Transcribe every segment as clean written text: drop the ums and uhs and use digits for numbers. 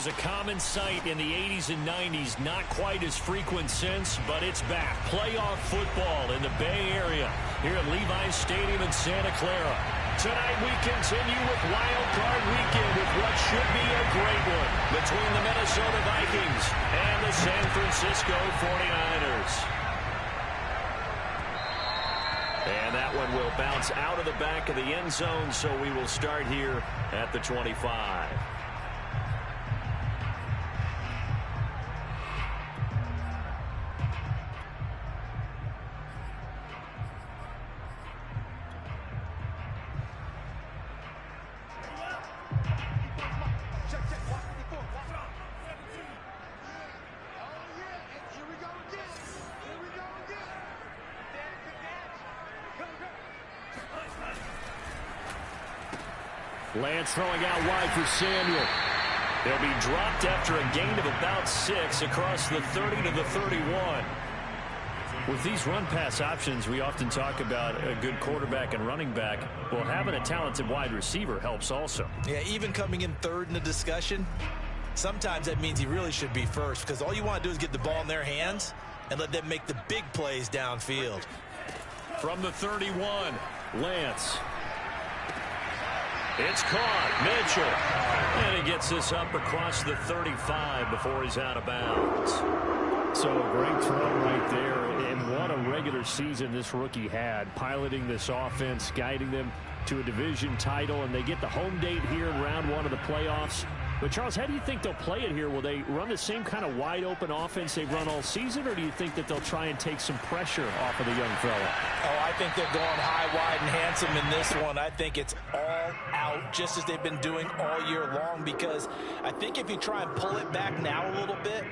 was a common sight in the 80s and 90s. Not quite as frequent since, but it's back. Playoff football in the Bay Area here at Levi's Stadium in Santa Clara. Tonight we continue with Wild Card Weekend with what should be a great one between the Minnesota Vikings and the San Francisco 49ers. And that one will bounce out of the back of the end zone, so we will start here at the 25. Lance throwing out wide for Samuel. They'll be dropped after a gain of about 6 across the 30 to the 31. With these run-pass options, we often talk about a good quarterback and running back. Well, having a talented wide receiver helps also. Yeah, even coming in third in the discussion, sometimes that means he really should be first, because all you want to do is get the ball in their hands and let them make the big plays downfield. From the 31, Lance. It's caught. Mitchell. And he gets this up across the 35 before he's out of bounds. So a great throw right there. And what a regular season this rookie had. Piloting this offense, guiding them to a division title. And they get the home date here in round 1 of the playoffs. But, Charles, how do you think they'll play it here? Will they run the same kind of wide-open offense they've run all season, or do you think that they'll try and take some pressure off of the young fella? Oh, I think they're going high, wide, and handsome in this one. I think it's all out, just as they've been doing all year long, because I think if you try and pull it back now a little bit,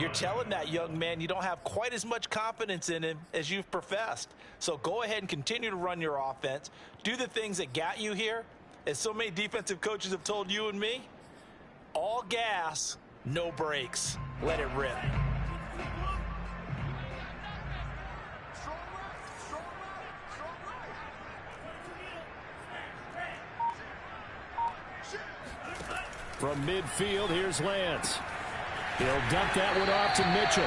you're telling that young man you don't have quite as much confidence in him as you've professed. So go ahead and continue to run your offense. Do the things that got you here. As so many defensive coaches have told you and me, all gas, no brakes. Let it rip. From midfield, here's Lance. He'll dump that one off to Mitchell.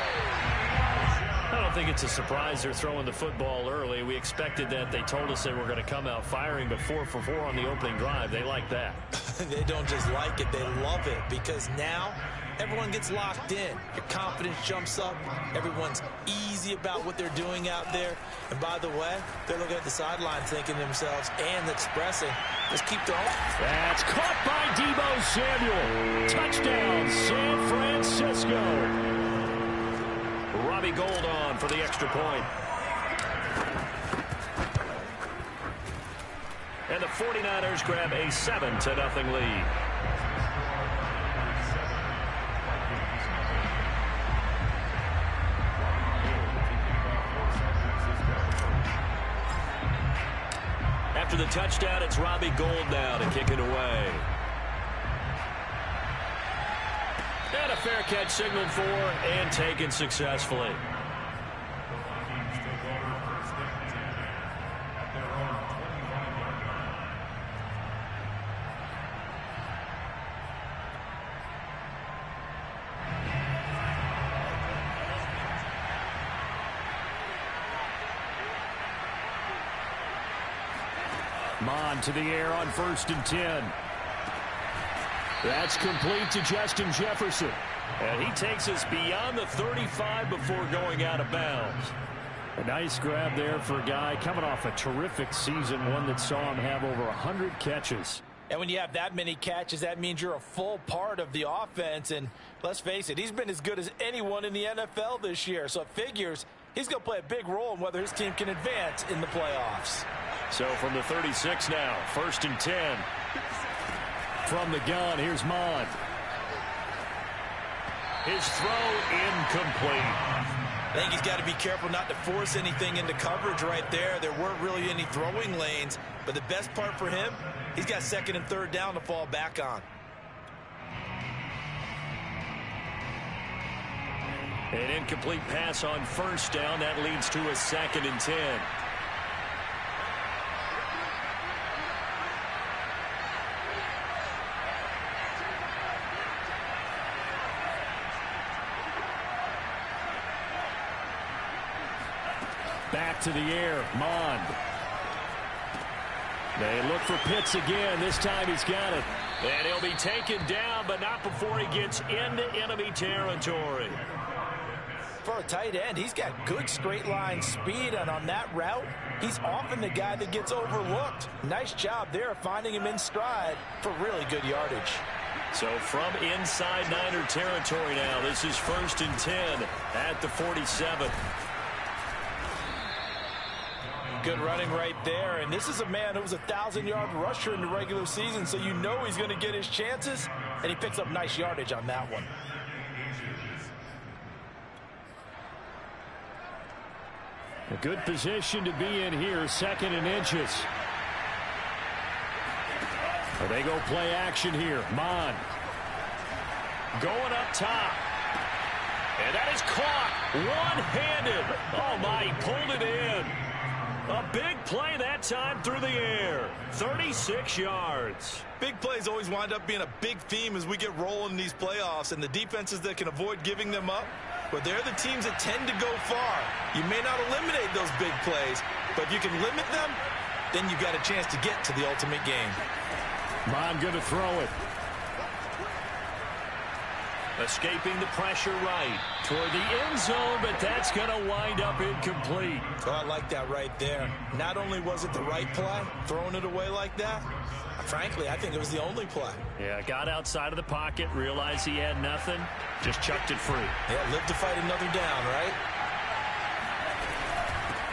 I don't think it's a surprise they're throwing the football early. We expected that. They told us they were going to come out firing, but 4 for 4 on the opening drive. They like that. They don't just like it, they love it, because now everyone gets locked in. Your confidence jumps up. Everyone's easy about what they're doing out there. And by the way, they're looking at the sideline thinking to themselves and expressing, just keep throwing. That's caught by Deebo Samuel. Touchdown, San Francisco. Robbie Gould on for the extra point. And the 49ers grab a 7-0 lead. After the touchdown, it's Robbie Gould now to kick it away. And a fair catch signaled for and taken successfully. Mon to the air on 1st and 10. That's complete to Justin Jefferson. And he takes us beyond the 35 before going out of bounds. A nice grab there for a guy coming off a terrific season, one that saw him have over 100 catches. And when you have that many catches, that means you're a full part of the offense. And let's face it, he's been as good as anyone in the NFL this year. So it figures he's going to play a big role in whether his team can advance in the playoffs. So from the 36 now, 1st and 10. From the gun, here's Mon. His throw incomplete. I think he's got to be careful not to force anything into coverage right there. There weren't really any throwing lanes. But the best part for him, he's got 2nd and 3rd down to fall back on. An incomplete pass on 1st down. That leads to a 2nd and 10. back to the air. Mond. They look for Pitts again. This time he's got it. And he'll be taken down, but not before he gets into enemy territory. For a tight end, he's got good straight line speed, and on that route, he's often the guy that gets overlooked. Nice job there finding him in stride for really good yardage. So from inside Niner territory now, this is 1st and 10 at the 47. Good running right there, and this is a man who was a 1,000-yard rusher in the regular season, so you know he's going to get his chances, and he picks up nice yardage on that one. A good position to be in here, 2nd and inches. They go play action here. Mond. Going up top. And that is caught one-handed. Oh, my, he pulled it in. A big play that time through the air. 36 yards. Big plays always wind up being a big theme as we get rolling in these playoffs, and the defenses that can avoid giving them up, but they're the teams that tend to go far. You may not eliminate those big plays, but if you can limit them, then you've got a chance to get to the ultimate game. Mond going to throw it. Escaping the pressure right toward the end zone, but that's going to wind up incomplete. Oh, I like that right there. Not only was it the right play, throwing it away like that, frankly, I think it was the only play. Yeah, got outside of the pocket, realized he had nothing, just chucked it free. Yeah, live to fight another down, right?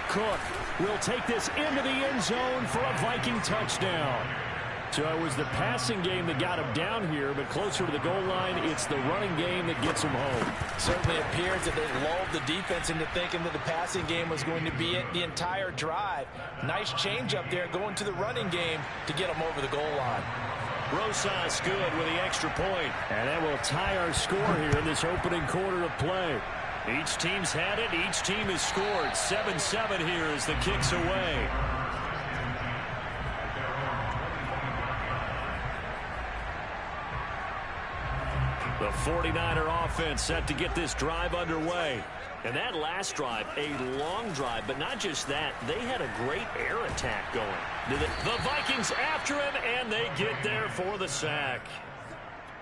Cook will take this into the end zone for a Viking touchdown. So it was the passing game that got him down here, but closer to the goal line, it's the running game that gets him home. Certainly appears that they lulled the defense into thinking that the passing game was going to be it the entire drive. Nice change up there going to the running game to get him over the goal line. Rosas good with the extra point. And that will tie our score here in this opening quarter of play. Each team's had it. Each team has scored. 7-7 here as the kick's away. The 49er offense set to get this drive underway. And that last drive, a long drive, but not just that, they had a great air attack going. The Vikings after him, and they get there for the sack.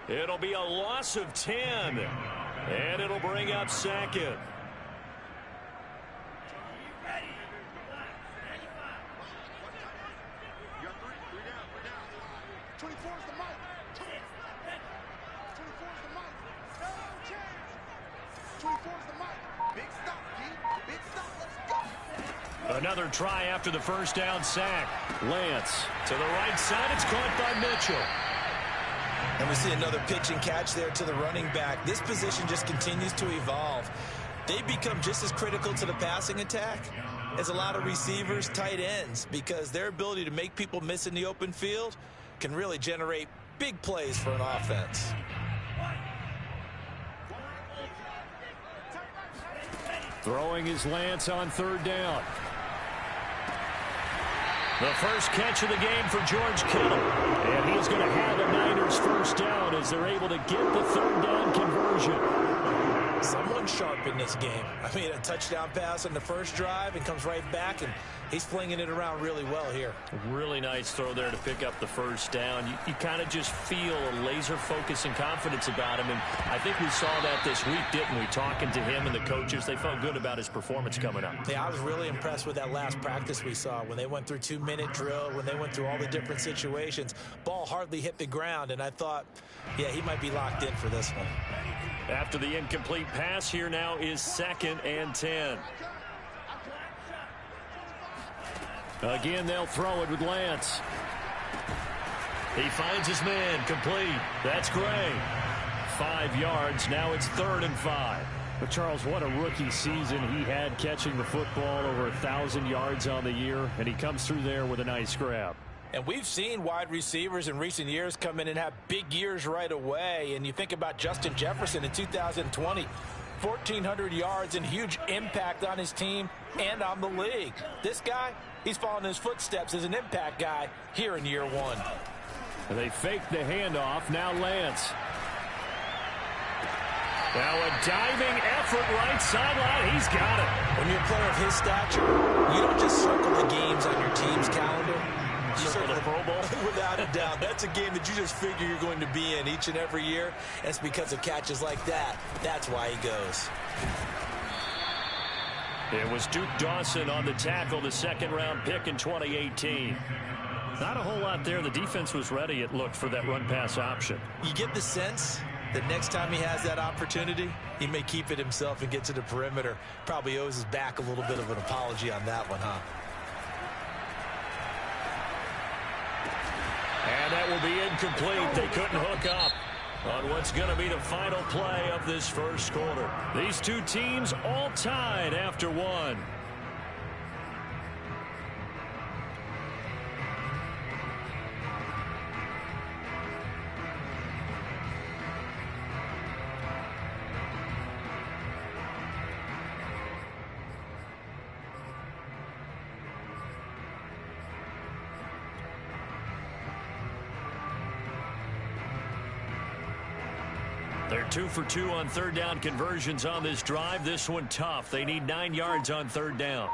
It'll be a loss of 10, and it'll bring up 2nd. Another try after the first down sack. Lance to the right side. It's caught by Mitchell. And we see another pitch and catch there to the running back. This position just continues to evolve. They become just as critical to the passing attack as a lot of receivers, tight ends, because their ability to make people miss in the open field can really generate big plays for an offense. Throwing is Lance on 3rd down. The first catch of the game for George Kittle. And he's going to have the Niners first down as they're able to get the 3rd down conversion. Someone sharp in this game. I mean, a touchdown pass on the first drive and comes right back, and he's flinging it around really well here. Really nice throw there to pick up the first down. You kind of just feel a laser focus and confidence about him, and I think we saw that this week, didn't we? Talking to him and the coaches, they felt good about his performance coming up. Yeah, I was really impressed with that last practice we saw when they went through 2-minute drill, when they went through all the different situations. Ball hardly hit the ground, and I thought, yeah, he might be locked in for this one. After the incomplete pass, here now is 2nd and 10. Again, they'll throw it with Lance. He finds his man, complete. That's Gray. 5 yards. Now it's 3rd and 5. But Charles, what a rookie season he had, catching the football, over 1,000 yards on the year, and he comes through there with a nice grab. And we've seen wide receivers in recent years come in and have big years right away. And you think about Justin Jefferson in 2020, 1,400 yards and huge impact on his team and on the league. This guy, he's following his footsteps as an impact guy here in year 1. And they fake the handoff. Now Lance. Now a diving effort right sideline. He's got it. When you're a player of his stature, you don't just circle the games on your team's calendar. You circle the Pro Bowl? Without a doubt. That's a game that you just figure you're going to be in each and every year. And it's because of catches like that. That's why he goes. It was Duke Dawson on the tackle, the second-round pick in 2018. Not a whole lot there. The defense was ready, it looked, for that run-pass option. You get the sense that next time he has that opportunity, he may keep it himself and get to the perimeter. Probably owes his back a little bit of an apology on that one, huh? And that will be incomplete. They couldn't hook up on what's going to be the final play of this first quarter. These two teams all tied after one. They're 2 for 2 on third down conversions on this drive. This one tough. They need 9 yards on third down.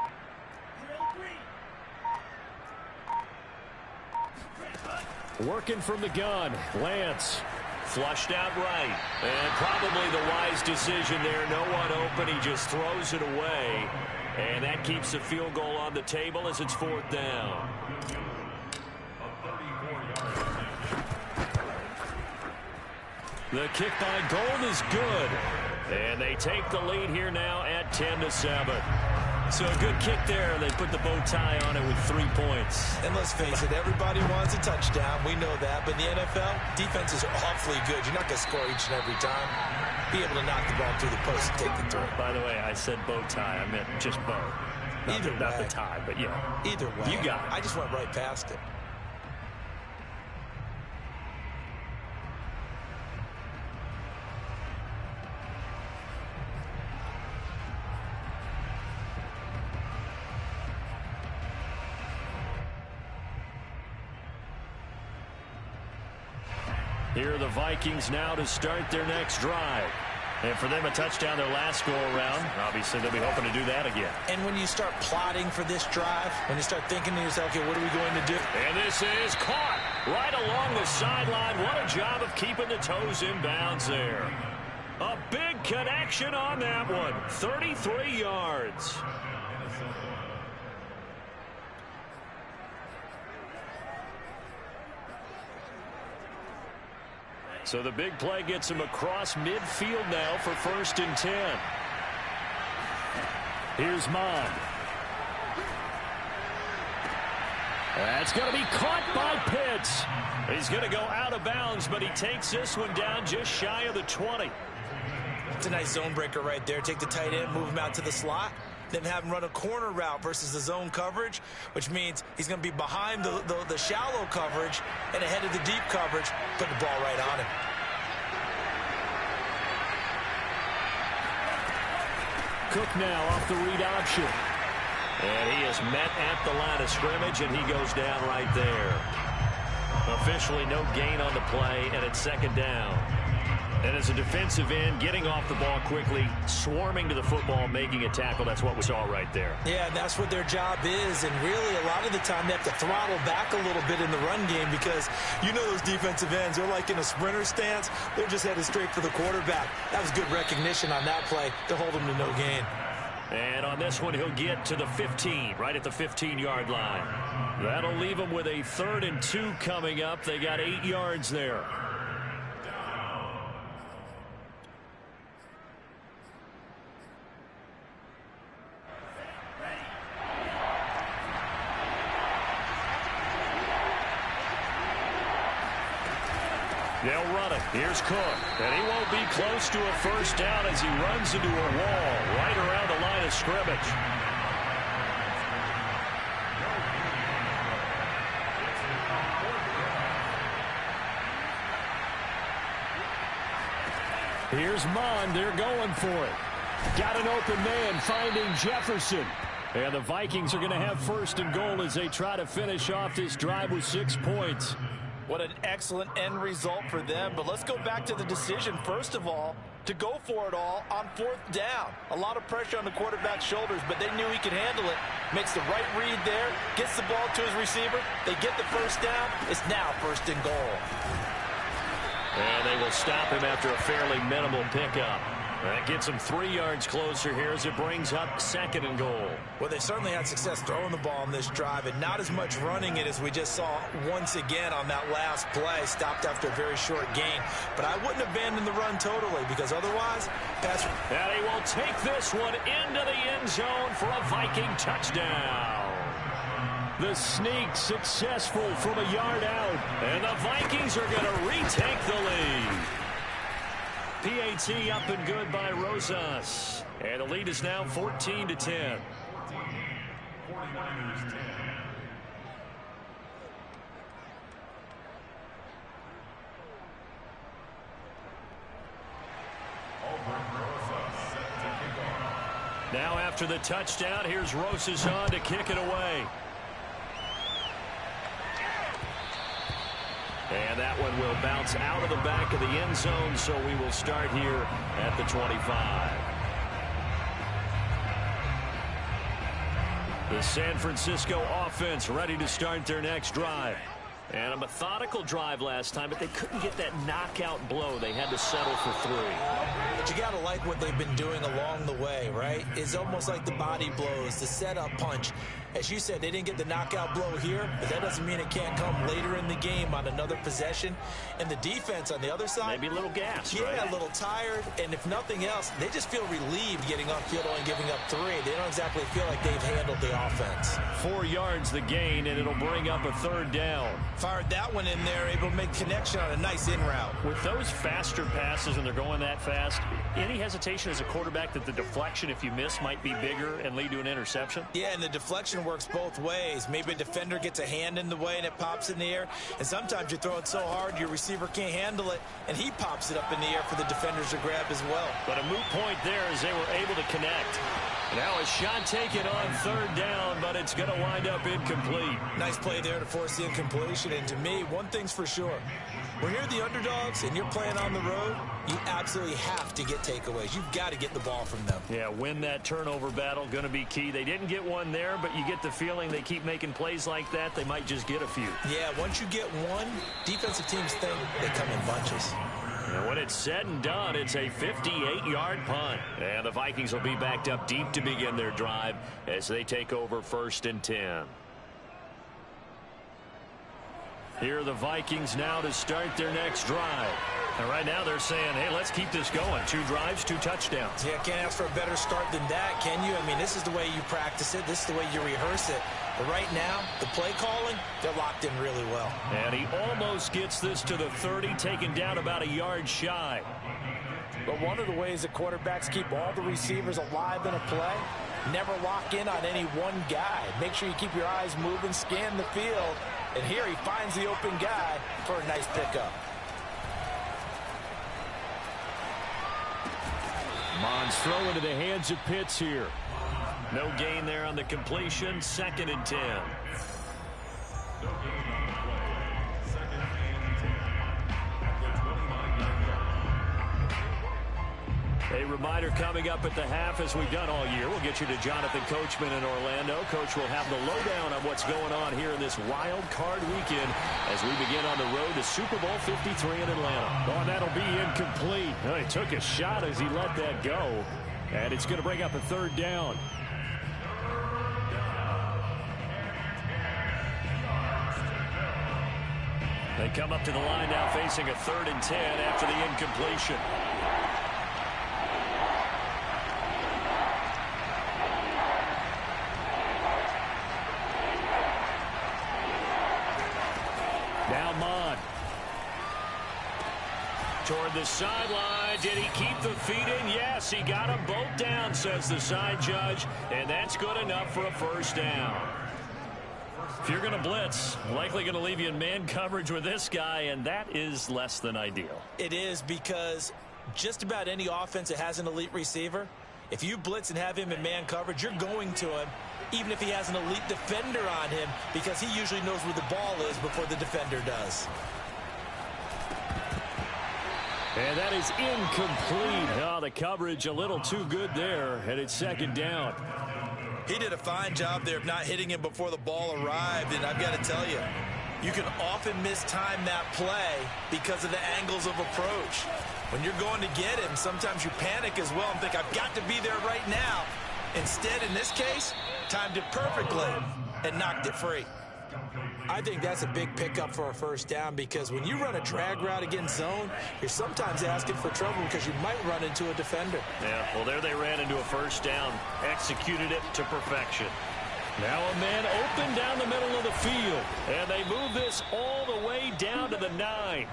Working from the gun. Lance. Flushed out right. And probably the wise decision there. No one open. He just throws it away. And that keeps the field goal on the table as it's fourth down. The kick by Gold is good. And they take the lead here now at 10-7. So a good kick there. They put the bow tie on it with 3 points. And let's face it, everybody wants a touchdown. We know that. But in the NFL, defenses are awfully good. You're not going to score each and every time. Be able to knock the ball through the post and take the throw. By the way, I said bow tie. I meant just bow. Not the tie, but yeah. Either way. You got it. I just went right past it. Here are the Vikings now to start their next drive. And for them, a touchdown their last go-around. Obviously, they'll be hoping to do that again. And when you start plotting for this drive, when you start thinking to yourself, okay, what are we going to do? And this is caught right along the sideline. What a job of keeping the toes in bounds there. A big connection on that one. 33 yards. So the big play gets him across midfield now for 1st and 10. Here's Mond. That's going to be caught by Pitts. He's going to go out of bounds, but he takes this one down just shy of the 20. It's a nice zone breaker right there. Take the tight end, move him out to the slot, then have him run a corner route versus the zone coverage, which means he's going to be behind the shallow coverage and ahead of the deep coverage, put the ball right on him. Cook now off the read option. And he is met at the line of scrimmage, and he goes down right there. Officially no gain on the play, and it's 2nd down. And as a defensive end, getting off the ball quickly, swarming to the football, making a tackle, that's what we saw right there. Yeah, that's what their job is, and really a lot of the time they have to throttle back a little bit in the run game because you know those defensive ends, they're like in a sprinter stance. They're just headed straight for the quarterback. That was good recognition on that play to hold him to no gain. And on this one, he'll get to the 15, right at the 15-yard line. That'll leave him with a 3rd and 2 coming up. They got 8 yards there. They'll run it. Here's Cook. And he won't be close to a 1st down as he runs into a wall right around the line of scrimmage. Here's Mond. They're going for it. Got an open man finding Jefferson. And the Vikings are going to have first and goal as they try to finish off this drive with 6 points. What an excellent end result for them. But let's go back to the decision, first of all, to go for it all on 4th down. A lot of pressure on the quarterback's shoulders, but they knew he could handle it. Makes the right read there, gets the ball to his receiver. They get the first down. It's now first and goal. And they will stop him after a fairly minimal pickup. That gets him 3 yards closer here as it brings up 2nd and goal. Well, they certainly had success throwing the ball on this drive and not as much running it as we just saw once again on that last play. Stopped after a very short gain. But I wouldn't abandon the run totally because otherwise, Patrick. And he will take this one into the end zone for a Viking touchdown. The sneak successful from a yard out. And the Vikings are going to retake the lead. PAT up and good by Rosas. And the lead is now 14-10. Now after the touchdown, here's Rosas on to kick it away. And that one will bounce out of the back of the end zone, so we will start here at the 25. The San Francisco offense ready to start their next drive. And a methodical drive last time, but they couldn't get that knockout blow. They had to settle for 3. But you got to like what they've been doing along the way, right? It's almost like the body blows, the setup punch. As you said, they didn't get the knockout blow here, but that doesn't mean it can't come later in the game on another possession. And the defense on the other side. Maybe a little gas, yeah, right? A little tired. And if nothing else, they just feel relieved getting upfield and giving up 3. They don't exactly feel like they've handled the offense. 4 yards the gain, and it'll bring up a 3rd down. Fired that one in there, able to make connection on a nice in route. With those faster passes and they're going that fast, any hesitation as a quarterback that the deflection, if you miss, might be bigger and lead to an interception? Yeah, and the deflection works both ways. Maybe a defender gets a hand in the way and it pops in the air, and sometimes you throw it so hard your receiver can't handle it, and he pops it up in the air for the defenders to grab as well. But a moot point there as they were able to connect. Now a shot taken on 3rd down, but it's going to wind up incomplete. Nice play there to force the incompletion. And to me, one thing's for sure. When you're the underdogs and you're playing on the road, you absolutely have to get takeaways. You've got to get the ball from them. Yeah, win that turnover battle, going to be key. They didn't get one there, but you get the feeling they keep making plays like that, they might just get a few. Yeah, once you get one, defensive teams think they come in bunches. And when it's said and done, it's a 58-yard punt. And the Vikings will be backed up deep to begin their drive as they take over 1st and 10. Here are the Vikings now to start their next drive. And right now they're saying, hey, let's keep this going. 2 drives, 2 touchdowns. Yeah, can't ask for a better start than that, can you? I mean, this is the way you practice it. This is the way you rehearse it. But right now, the play calling, they're locked in really well. And he almost gets this to the 30, taken down about a yard shy. But one of the ways that quarterbacks keep all the receivers alive in a play, never lock in on any one guy. Make sure you keep your eyes moving, scan the field. And here he finds the open guy for a nice pickup. Mons throw into the hands of Pitts here. No gain there on the completion. 2nd and 10. A reminder coming up at the half, as we've done all year. We'll get you to Jonathan Coachman in Orlando. Coach will have the lowdown on what's going on here in this wild card weekend as we begin on the road to Super Bowl 53 in Atlanta. Oh, that'll be incomplete. Oh, he took a shot as he let that go. And it's going to bring up a 3rd down. They come up to the line now facing a 3rd and 10 after the incompletion. Now Mon. Toward the sideline. Did he keep the feet in? Yes, he got them both down, says the side judge. And that's good enough for a 1st down. If you're going to blitz, likely going to leave you in man coverage with this guy, and that is less than ideal. It is, because just about any offense that has an elite receiver, if you blitz and have him in man coverage, you're going to him. even if he has an elite defender on him, because he usually knows where the ball is before the defender does. And that is incomplete. Oh, the coverage a little too good there, and it's second down. He did a fine job there of not hitting him before the ball arrived, and I've got to tell you, you can often mistime that play because of the angles of approach. When you're going to get him, sometimes you panic as well and think, I've got to be there right now. Instead, in this case, timed it perfectly and knocked it free. I think that's a big pickup for a first down, because when you run a drag route against zone, you're sometimes asking for trouble because you might run into a defender. Yeah, well, there they ran into a first down, executed it to perfection. Now a man open down the middle of the field, and they move this all the way down to the 9.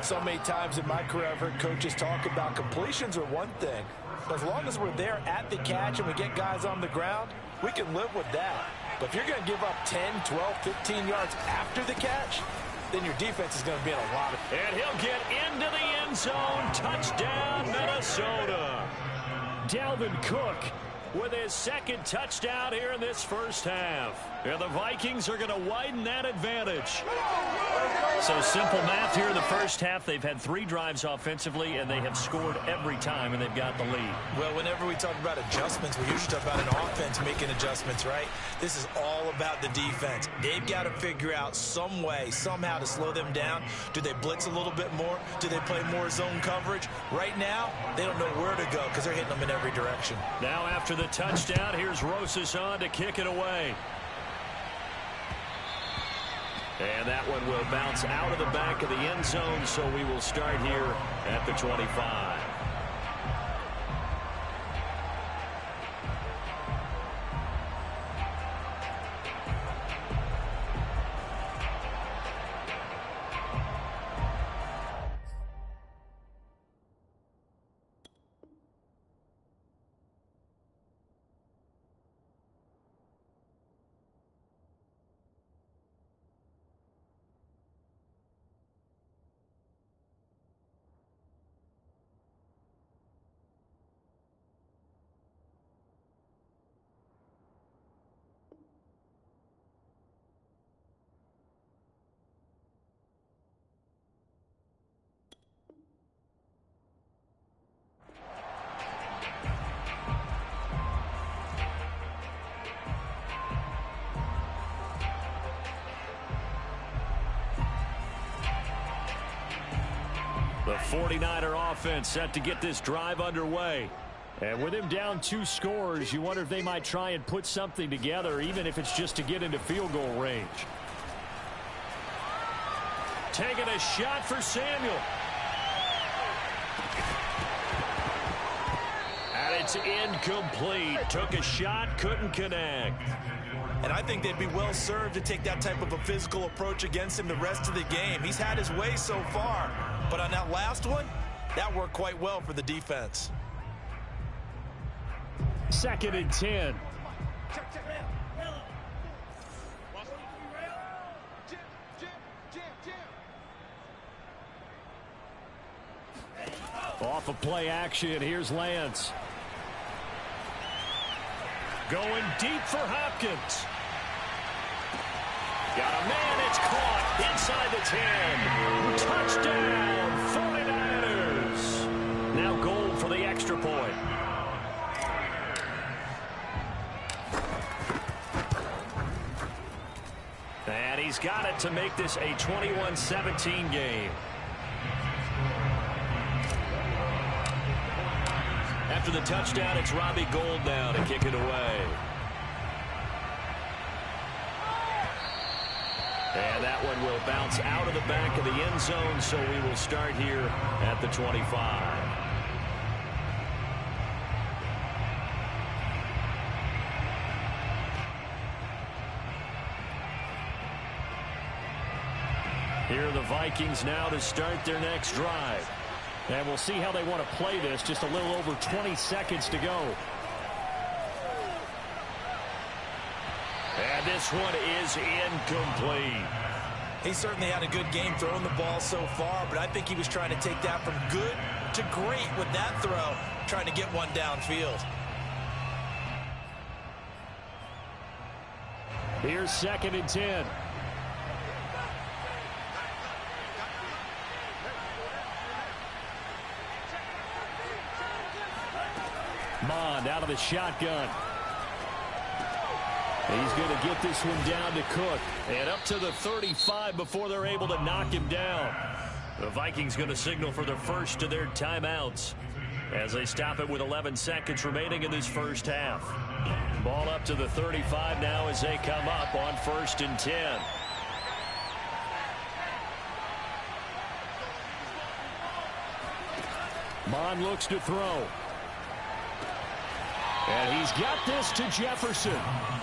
So many times in my career, I've heard coaches talk about completions are one thing. But as long as we're there at the catch and we get guys on the ground, we can live with that. But if you're going to give up 10, 12, 15 yards after the catch, then your defense is going to be in a lot of... And he'll get into the end zone. Touchdown, Minnesota. Dalvin Cook with his second touchdown here in this first half. And the Vikings are going to widen that advantage. So simple math here in the first half. They've had 3 drives offensively, and they have scored every time, and they've got the lead. Well, whenever we talk about adjustments, we usually talk about an offense making adjustments, right? This is all about the defense. They've got to figure out some way, somehow to slow them down. Do they blitz a little bit more? Do they play more zone coverage? Right now, they don't know where to go because they're hitting them in every direction. Now after the touchdown, here's Rosas on to kick it away. And that one will bounce out of the back of the end zone, so we will start here at the 25. The 49er offense set to get this drive underway. And with him down 2 scores, you wonder if they might try and put something together, even if it's just to get into field goal range. Taking a shot for Samuel. And it's incomplete. Took a shot, couldn't connect. And I think they'd be well served to take that type of a physical approach against him the rest of the game. He's had his way so far. But on that last one, that worked quite well for the defense. 2nd and 10. Off of play action, here's Lance. Going deep for Hopkins. Got a man, it's caught inside the 10. Touchdown, 49ers. Now goal for the extra point. And he's got it to make this a 21-17 game. After the touchdown, it's Robbie Gould now to kick it away. And that one will bounce out of the back of the end zone, so we will start here at the 25. Here are the Vikings now to start their next drive. And we'll see how they want to play this. Just a little over 20 seconds to go. And this one is incomplete. He certainly had a good game throwing the ball so far, but I think he was trying to take that from good to great with that throw, trying to get one downfield. Here's 2nd and 10. Mond out of the shotgun. He's going to get this one down to Cook. And up to the 35 before they're able to knock him down. The Vikings going to signal for the first of their timeouts as they stop it with 11 seconds remaining in this first half. Ball up to the 35 now as they come up on 1st and 10. Mond looks to throw. And he's got this to Jefferson.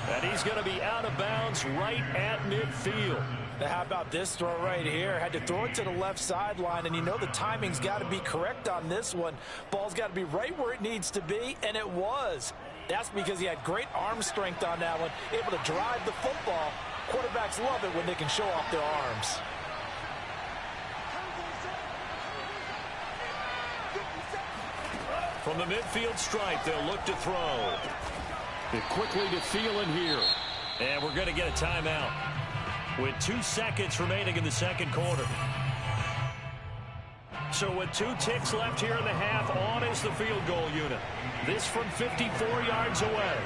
And he's going to be out of bounds right at midfield. Now, how about this throw right here? Had to throw it to the left sideline, and you know the timing's got to be correct on this one. Ball's got to be right where it needs to be, and it was. That's because he had great arm strength on that one, able to drive the football. Quarterbacks love it when they can show off their arms. From the midfield stripe, they'll look to throw. It quickly to Thielen here. And we're going to get a timeout with 2 seconds remaining in the second quarter. So with 2 ticks left here in the half, on is the field goal unit. This from 54 yards away.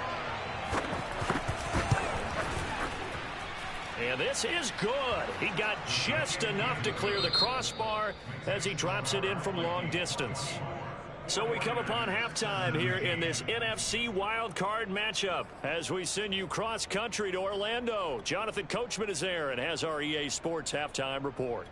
And this is good. He got just enough to clear the crossbar as he drops it in from long distance. So we come upon halftime here in this NFC wildcard matchup as we send you cross-country to Orlando. Jonathan Coachman is there and has our EA Sports halftime report.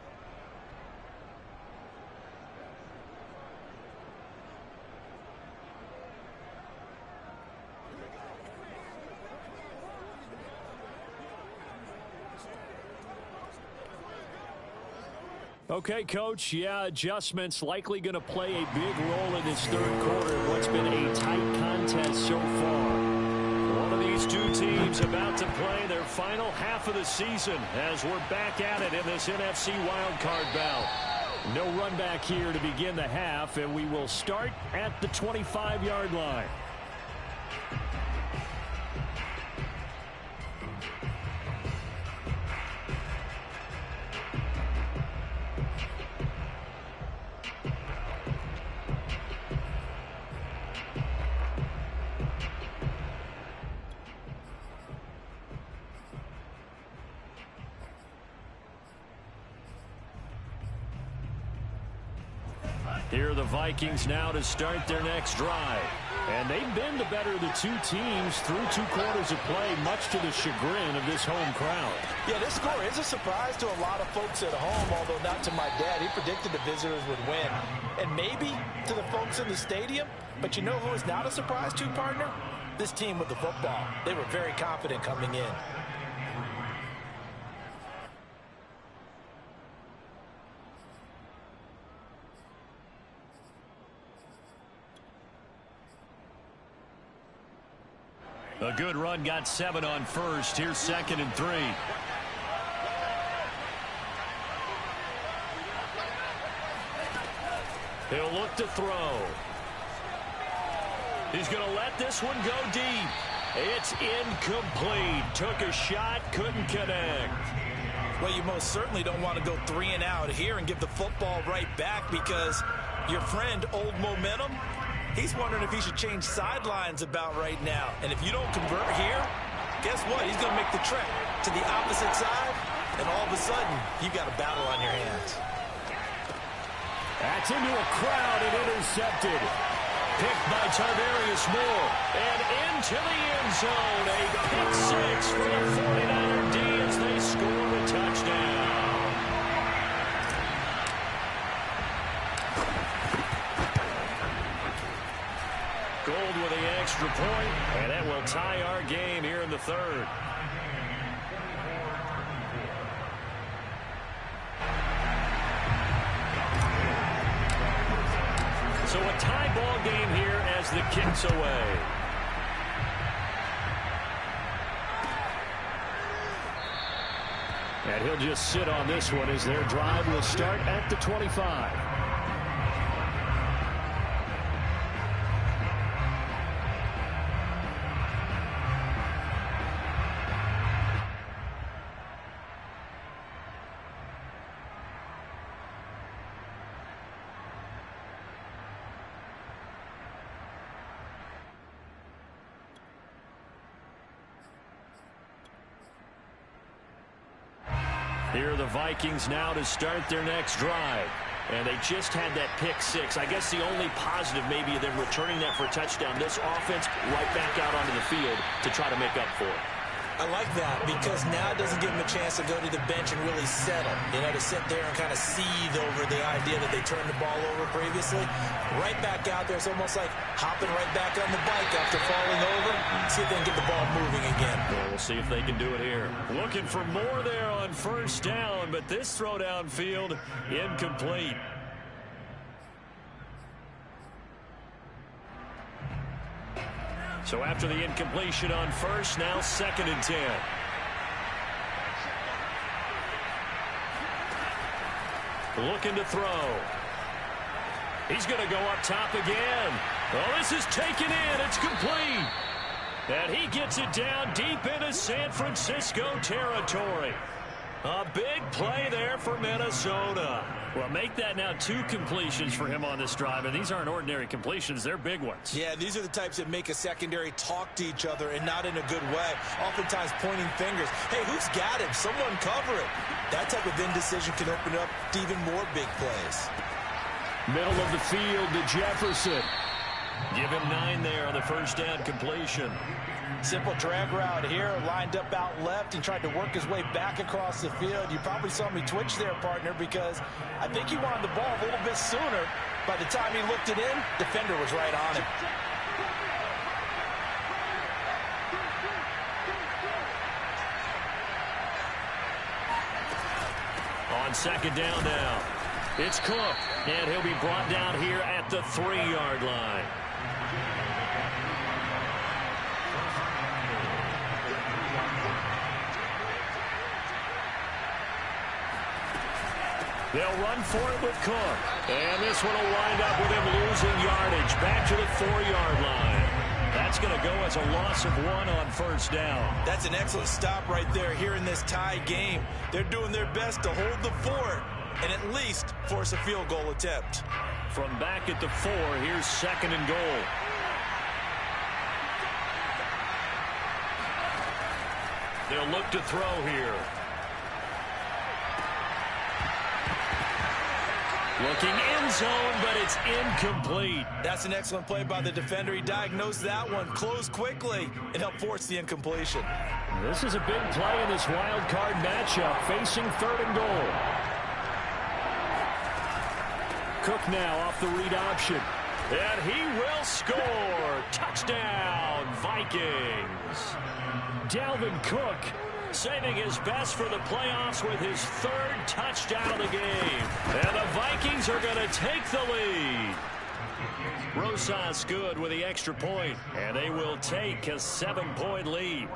Okay, Coach, yeah, adjustments likely going to play a big role in this third quarter of what's been a tight contest so far. One of these two teams about to play their final half of the season as we're back at it in this NFC wildcard bout. No run back here to begin the half, and we will start at the 25-yard line. Here are the Vikings now to start their next drive. And they've been the better of the two teams through 2 quarters of play, much to the chagrin of this home crowd. Yeah, this score is a surprise to a lot of folks at home, although not to my dad. He predicted the visitors would win. And maybe to the folks in the stadium, but you know who is not a surprise to, partner? This team with the football. They were very confident coming in. A good run got 7 on first. Here's 2nd and 3. He'll look to throw. He's going to let this one go deep. It's incomplete. Took a shot, couldn't connect. Well, you most certainly don't want to go 3 and out here and give the football right back because your friend, Old Momentum, he's wondering if he should change sidelines about right now. And if you don't convert here, guess what? He's going to make the trek to the opposite side, and all of a sudden, you've got a battle on your hands. That's into a crowd and intercepted. Picked by Tarvarius Moore. And into the end zone. A pick 6 for the 49er D as they score a touchdown. Gold with the extra point, and that will tie our game here in the third. So a tie ball game here as the kick's away. And he'll just sit on this one as their drive will start at the 25. Here are the Vikings now to start their next drive. And they just had that pick six. I guess the only positive maybe of them returning that for a touchdown. This offense right back out onto the field to try to make up for it. I like that because now it doesn't give them a chance to go to the bench and really settle. You know, to sit there and kind of seethe over the idea that they turned the ball over previously. Right back out there. It's almost like hopping right back on the bike after falling over. See if they can get the ball moving again. Well, we'll see if they can do it here. Looking for more there on first down, but this throw downfield incomplete. So after the incompletion on first, now 2nd and 10. Looking to throw. He's going to go up top again. Oh, this is taken in. It's complete. And he gets it down deep into San Francisco territory. A big play there for Minnesota. Well, make that now 2 completions for him on this drive, and these aren't ordinary completions. They're big ones. Yeah, these are the types that make a secondary talk to each other and not in a good way. Oftentimes pointing fingers. Hey, who's got him? Someone cover it. That type of indecision can open up to even more big plays. Middle of the field to Jefferson. Give him 9 there on the first down completion. Simple drag route here, lined up out left and tried to work his way back across the field. You probably saw me twitch there, partner, because I think he wanted the ball a little bit sooner. By the time he looked it in, defender was right on him. On 2nd down now, it's Cook, and he'll be brought down here at the 3-yard line. They'll run for it with Cook. And this one will wind up with him losing yardage back to the 4-yard line. That's going to go as a loss of 1 on first down. That's an excellent stop right there here in this tie game. They're doing their best to hold the fort and at least force a field goal attempt. From back at the 4, here's 2nd and goal. They'll look to throw here. Looking end zone, but it's incomplete. That's an excellent play by the defender. He diagnosed that one, closed quickly, and helped force the incompletion. This is a big play in this wild card matchup, facing 3rd and goal. Cook now off the read option. And he will score. Touchdown, Vikings. Dalvin Cook saving his best for the playoffs with his 3rd touchdown of the game. And the Vikings are going to take the lead. Rosas good with the extra point, and they will take a 7-point lead.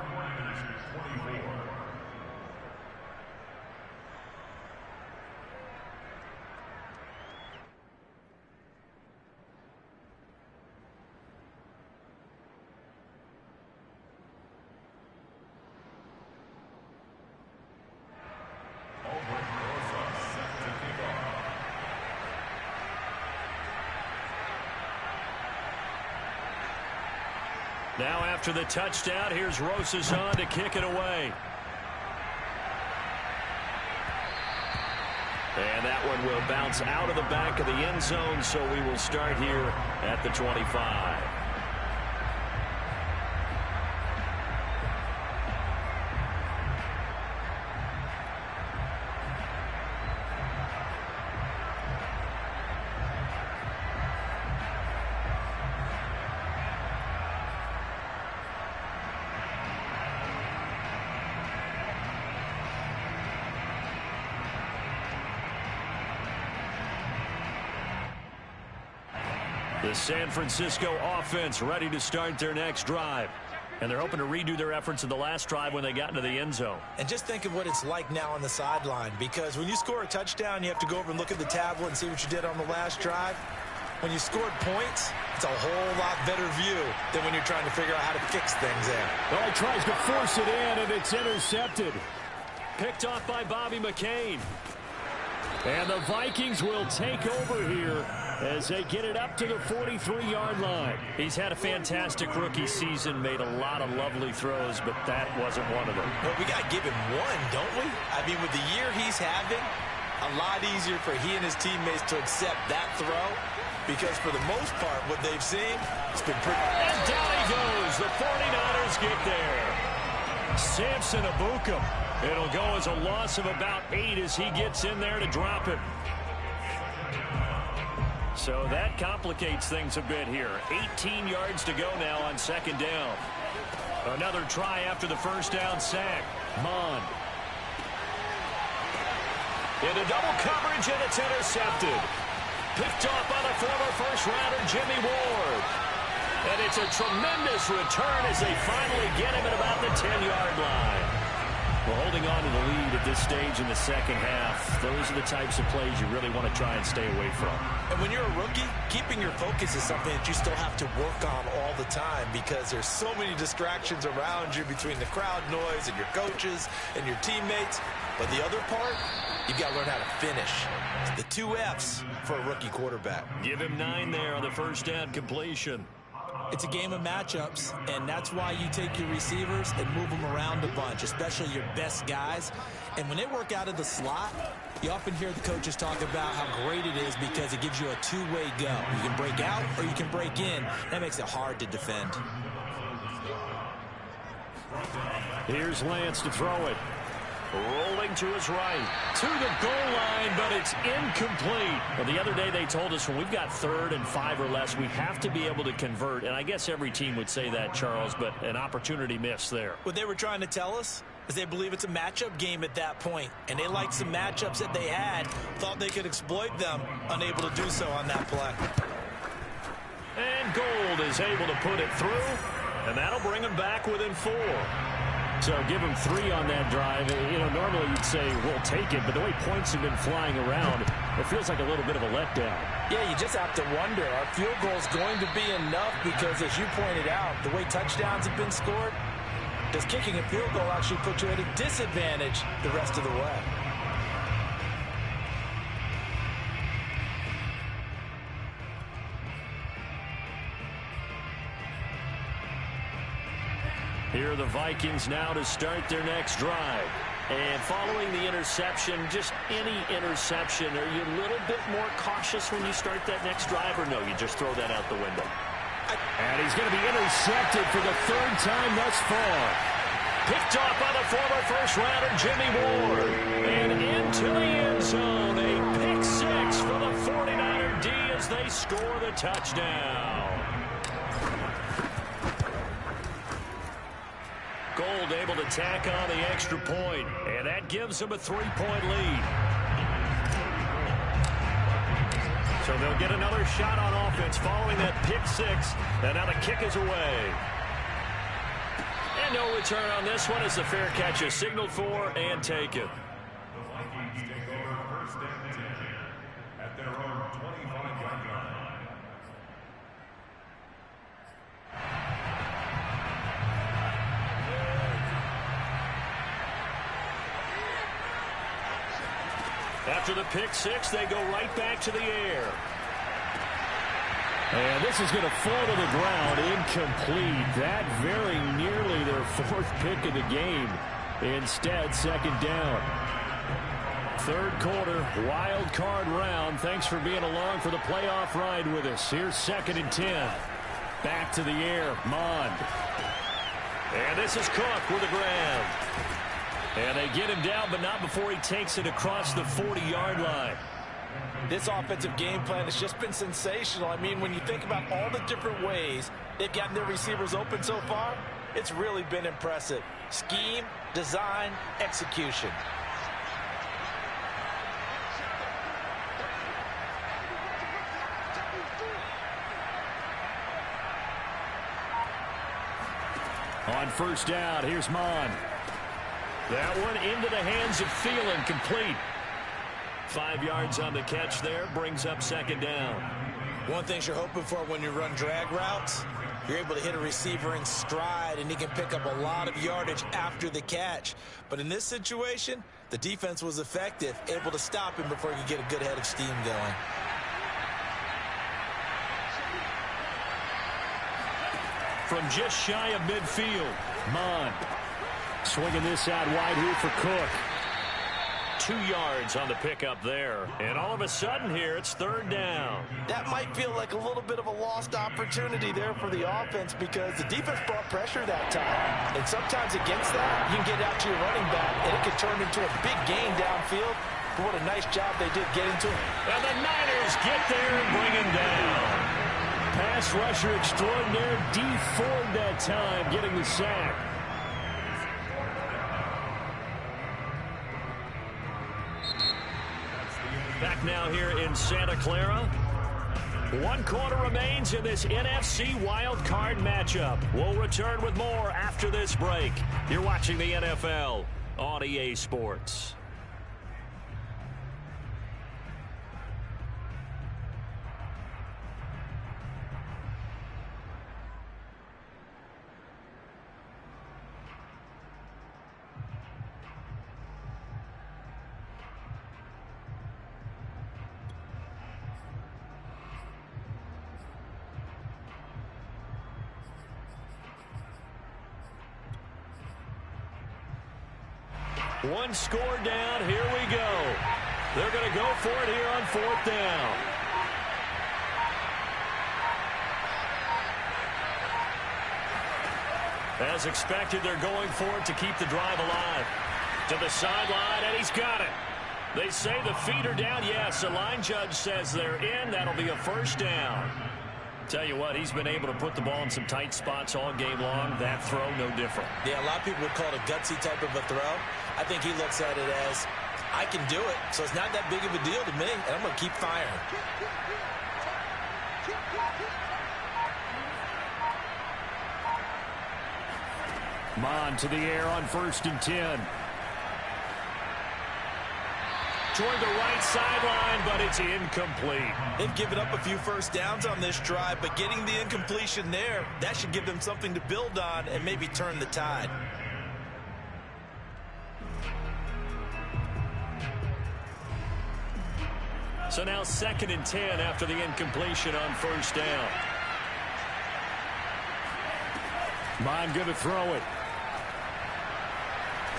Now after the touchdown, here's Rosas on to kick it away. And that one will bounce out of the back of the end zone, so we will start here at the 25. The San Francisco offense ready to start their next drive. And they're hoping to redo their efforts in the last drive when they got into the end zone. And just think of what it's like now on the sideline, because when you score a touchdown, you have to go over and look at the tablet and see what you did on the last drive. When you scored points, it's a whole lot better view than when you're trying to figure out how to fix things there. Well, he tries to force it in, and it's intercepted. Picked off by Bobby McCain. And the Vikings will take over here as they get it up to the 43-yard line. He's had a fantastic rookie season, made a lot of lovely throws, but that wasn't one of them. Well, we got to give him one, don't we? I mean, with the year he's having, a lot easier for he and his teammates to accept that throw, because for the most part, what they've seen, it's been pretty... And down he goes. The 49ers get there. Samson Abukum. It'll go as a loss of about 8 as he gets in there to drop it. So that complicates things a bit here. 18 yards to go now on second down. Another try after the first down sack. Mond. Into double coverage, and it's intercepted. Picked off by the former first-rounder, Jimmy Ward. And it's a tremendous return as they finally get him at about the 10-yard line. Well, holding on to the lead at this stage in the second half, those are the types of plays you really want to try and stay away from. And when you're a rookie, keeping your focus is something that you still have to work on all the time, because there's so many distractions around you between the crowd noise and your coaches and your teammates. But the other part, you've got to learn how to finish. The 2 F's for a rookie quarterback. Give him 9 there on the first down completion. It's a game of matchups, and that's why you take your receivers and move them around a bunch, especially your best guys. And when they work out of the slot, you often hear the coaches talk about how great it is because it gives you a two-way go. You can break out or you can break in. That makes it hard to defend. Here's Lance to throw it. Rolling to his right, to the goal line, but it's incomplete. Well, the other day they told us when we've got 3rd and 5 or less, we have to be able to convert. And I guess every team would say that, Charles, but an opportunity missed there. What they were trying to tell us is they believe it's a matchup game at that point. And they liked some matchups that they had, thought they could exploit them, unable to do so on that play. And Gold is able to put it through, and that'll bring him back within 4. So give him 3 on that drive. You know, normally you'd say, we'll take it, but the way points have been flying around, it feels like a little bit of a letdown. Yeah, you just have to wonder, are field goals going to be enough? Because as you pointed out, the way touchdowns have been scored, does kicking a field goal actually put you at a disadvantage the rest of the way? Here are the Vikings now to start their next drive. And following the interception, just any interception, are you a little bit more cautious when you start that next drive, or no, you just throw that out the window? And he's going to be intercepted for the 3rd time thus far. Picked off by the former first-rounder, Jimmy Ward. And into the end zone, a pick-6 for the 49er D as they score the touchdown. Gold able to tack on the extra point, and that gives them a 3-point lead. So they'll get another shot on offense following that pick-6, and now the kick is away. And no return on this one as the fair catch is signaled for and taken. At their own 25-yard line. After the pick-6, they go right back to the air. And this is going to fall to the ground, incomplete. That very nearly their 4th pick of the game. Instead, 2nd down. 3rd quarter, wild card round. Thanks for being along for the playoff ride with us. Here's 2nd and 10. Back to the air, Mond. And this is Cook with a grab. And they get him down, but not before he takes it across the 40-yard line. This offensive game plan has just been sensational. I mean, when you think about all the different ways they've gotten their receivers open so far, it's really been impressive. Scheme, design, execution. On first down, here's Mond. That one into the hands of Thielen, complete. 5 yards on the catch there, brings up 2nd down. One thing you're hoping for when you run drag routes, you're able to hit a receiver in stride, and he can pick up a lot of yardage after the catch. But in this situation, the defense was effective, able to stop him before he could get a good head of steam going. from just shy of midfield. Mon swinging this out wide here for Cook. 2 yards on the pickup there. And all of a sudden here, it's third down. That might feel like a little bit of a lost opportunity there for the offense because the defense brought pressure that time. And sometimes against that, you can get out to your running back, and it can turn into a big gain downfield. But what a nice job they did getting to him. And the Niners get there and bring him down. Pass rusher extraordinaire, D Ford that time, getting the sack. Back now here in Santa Clara. 1 quarter remains in this NFC Wild Card matchup. We'll return with more after this break. You're watching the NFL on EA Sports. One score down. Here we go. They're going to go for it here on 4th down. As expected, they're going for it to keep the drive alive. To the sideline, and he's got it. They say the feet are down. Yes, the line judge says they're in. That'll be a first down. Tell you what, he's been able to put the ball in some tight spots all game long. That throw, no different. Yeah, a lot of people would call it a gutsy type of a throw. I think he looks at it as, I can do it, so it's not that big of a deal to me, and I'm going to keep firing. Mon to the air on 1st and 10. Toward the right sideline, but it's incomplete. They've given up a few first downs on this drive, but getting the incompletion there, that should give them something to build on and maybe turn the tide. So now 2nd and 10 after the incompletion on 1st down. Mon going to throw it.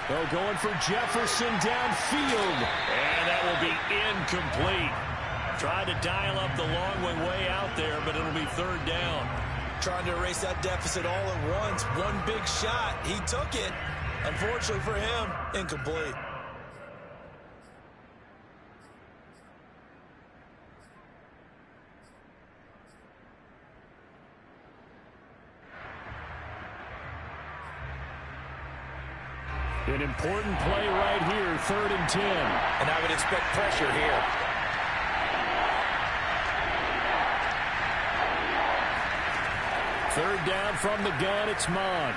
They're going for Jefferson downfield. And that will be incomplete. Tried to dial up the long way out there, but it'll be 3rd down. Trying to erase that deficit all at once. One big shot. He took it. Unfortunately for him, incomplete. An important play right here, 3rd and 10. And I would expect pressure here. Third down from the gun, it's Mon.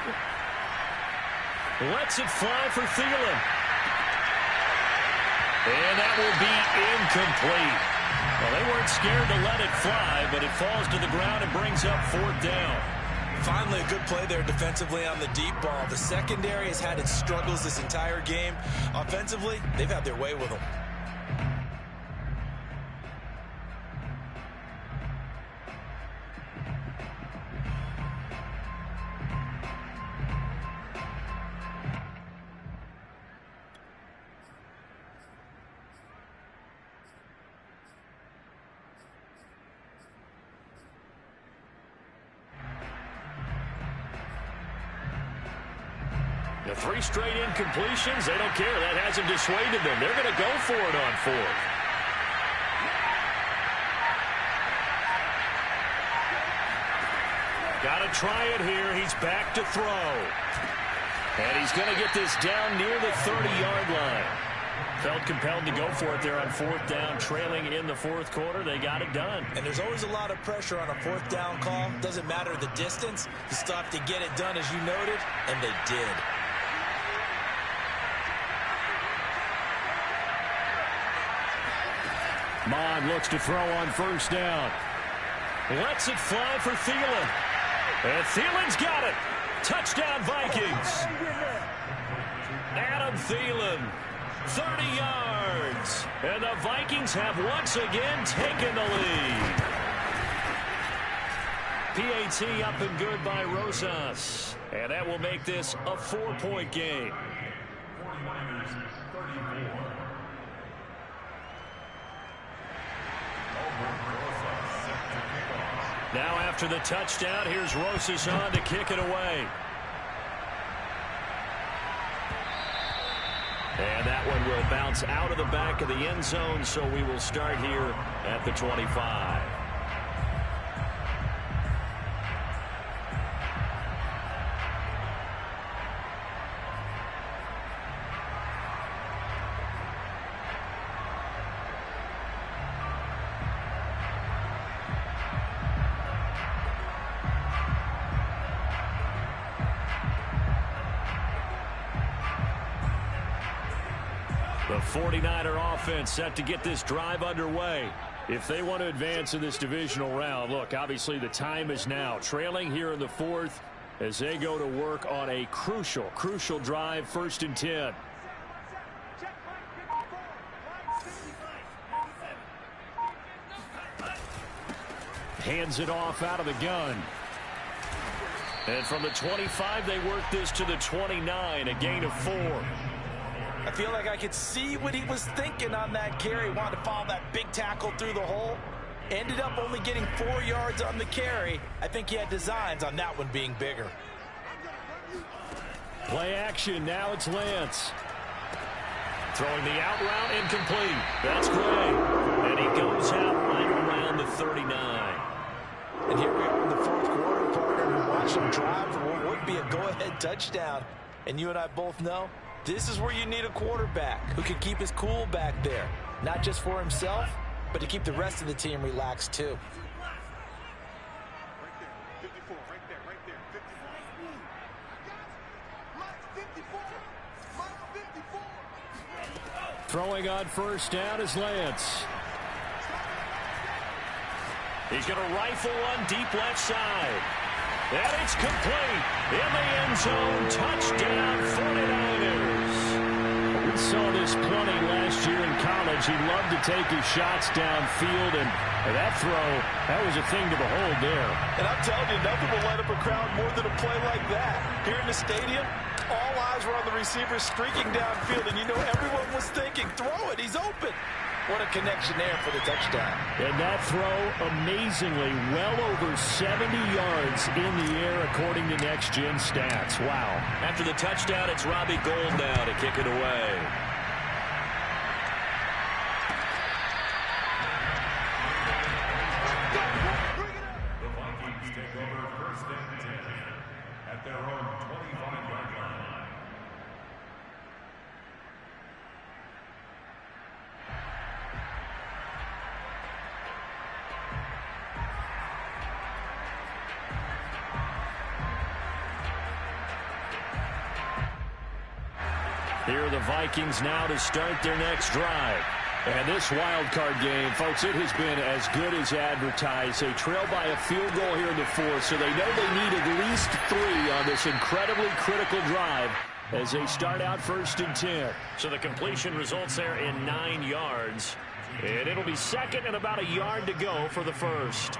Lets it fly for Thielen. And that will be incomplete. Well, they weren't scared to let it fly, but it falls to the ground and brings up 4th down. Finally, a good play there defensively on the deep ball. The secondary has had its struggles this entire game. Offensively, they've had their way with them. The 3 straight incompletions, they don't care. That hasn't dissuaded them. They're going to go for it on 4th. Got to try it here. He's back to throw. And he's going to get this down near the 30-yard line. Felt compelled to go for it there on 4th down, trailing in the 4th quarter. They got it done. And there's always a lot of pressure on a 4th down call. Doesn't matter the distance. You still have to get it done, as you noted, and they did. Mon looks to throw on 1st down. Lets it fly for Thielen. And Thielen's got it. Touchdown, Vikings. Adam Thielen, 30 yards. And the Vikings have once again taken the lead. PAT up and good by Rosas. And that will make this a 4-point game. 49ers 34. Now after the touchdown, here's Rosas on to kick it away. And that one will bounce out of the back of the end zone, so we will start here at the 25. The 49er offense set to get this drive underway. If they want to advance in this divisional round, look, obviously the time is now. Trailing here in the fourth as they go to work on a crucial drive, 1st and 10. Hands it off out of the gun. And from the 25, they work this to the 29, a gain of 4. I feel like I could see what he was thinking on that carry. Wanted to follow that big tackle through the hole. Ended up only getting 4 yards on the carry. I think he had designs on that one being bigger. Play action. Now it's Lance. Throwing the out route, incomplete. That's Gray. And he goes out right around the 39. And here we are in the 4th quarter, partner, who watched him drive for what would be a go-ahead touchdown. And you and I both know this is where you need a quarterback who can keep his cool back there. Not just for himself, but to keep the rest of the team relaxed too. Throwing on 1st down is Lance. He's going to rifle one deep left side. And it's complete. In the end zone. Touchdown 49ers. We saw this plenty last year in college. He loved to take his shots downfield, and that throw, that was a thing to behold there. And I'm telling you, nothing will light up a crowd more than a play like that. Here in the stadium, all eyes were on the receiver streaking downfield, and you know everyone was thinking, throw it, he's open. What a connection there for the touchdown. And that throw, amazingly, well over 70 yards in the air, according to Next Gen Stats. Wow. After the touchdown, it's Robbie Gould now to kick it away. The Vikings take over 1st and 10 at their own 25-yard line. Here are the Vikings now to start their next drive. And this wild card game, folks, it has been as good as advertised. They trail by a field goal here in the 4th, so they know they need at least 3 on this incredibly critical drive as they start out 1st and 10. So the completion results there in 9 yards. And it'll be 2nd and about a yard to go for the 1st.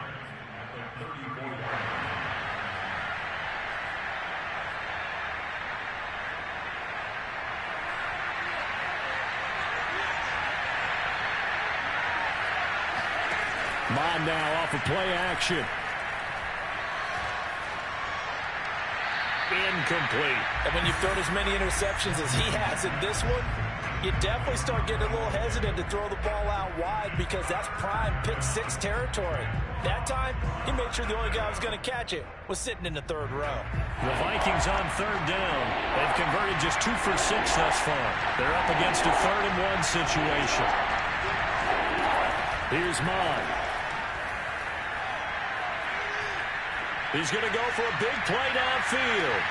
Mond now off of play action. Incomplete. And when you've thrown as many interceptions as he has in this one, you definitely start getting a little hesitant to throw the ball out wide because that's prime pick 6 territory. That time, he made sure the only guy who was going to catch it was sitting in the 3rd row. The Vikings on 3rd down. They've converted just 2 for 6 thus far. They're up against a 3rd and 1 situation. Here's Mond. He's going to go for a big play downfield.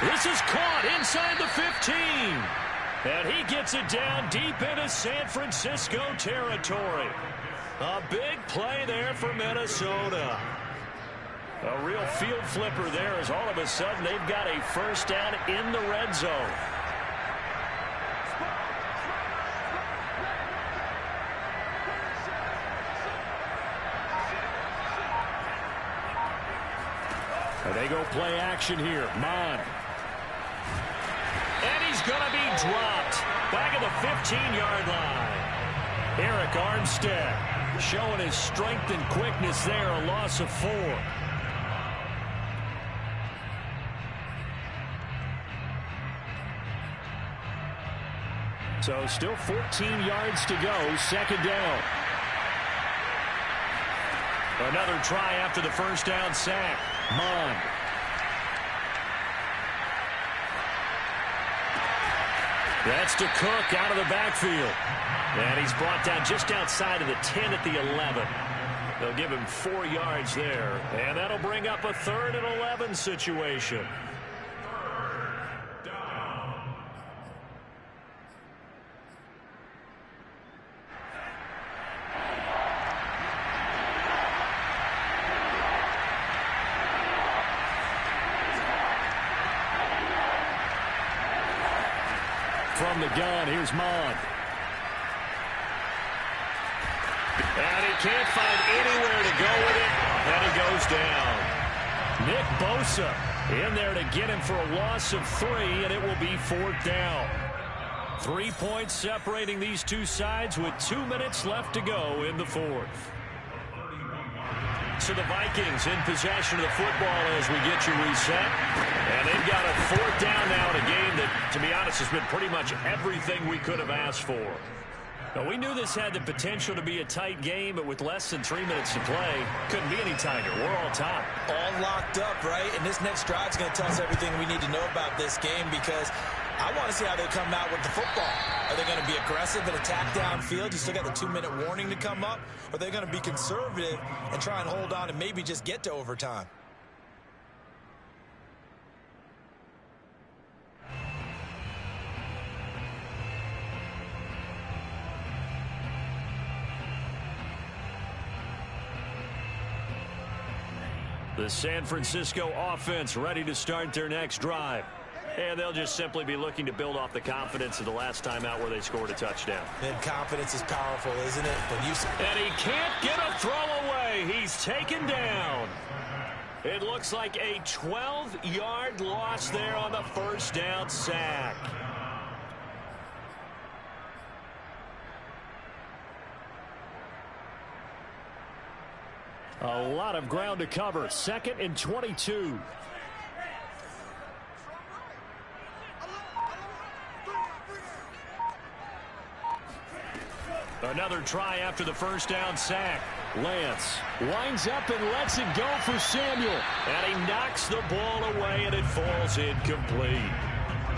This is caught inside the 15. And he gets it down deep into San Francisco territory. A big play there for Minnesota. A real field flipper there as all of a sudden they've got a 1st down in the red zone. And they go play action here. Mon. And he's going to be dropped. Back at the 15-yard line. Eric Armstead showing his strength and quickness there. A loss of 4. So still 14 yards to go. Second down. Another try after the first down sack. Mon. That's to Cook out of the backfield. And he's brought down just outside of the 10 at the 11. They'll give him 4 yards there. And that'll bring up a 3rd and 11 situation. From the gun, here's Mon. And he can't find anywhere to go with it, and he goes down. Nick Bosa in there to get him for a loss of 3, and it will be 4th down. 3 points separating these two sides with 2 minutes left to go in the 4th. So the Vikings in possession of the football as we get you reset. And they've got a 4th down now in a game that, to be honest, has been pretty much everything we could have asked for. Now, we knew this had the potential to be a tight game, but with less than 3 minutes to play, couldn't be any tighter. We're all tied. All locked up, right? And this next drive is going to tell us everything we need to know about this game, because I want to see how they come out with the football. Are they going to be aggressive and attack downfield? You still got the 2-minute warning to come up? Or are they going to be conservative and try and hold on and maybe just get to overtime? The San Francisco offense ready to start their next drive. And they'll just simply be looking to build off the confidence of the last time out where they scored a touchdown. And confidence is powerful, isn't it? And he can't get a throw away. He's taken down. It looks like a 12-yard loss there on the first down sack. A lot of ground to cover. 2nd and 22. Another try after the first down sack. Lance winds up and lets it go for Samuel. And he knocks the ball away, and it falls incomplete.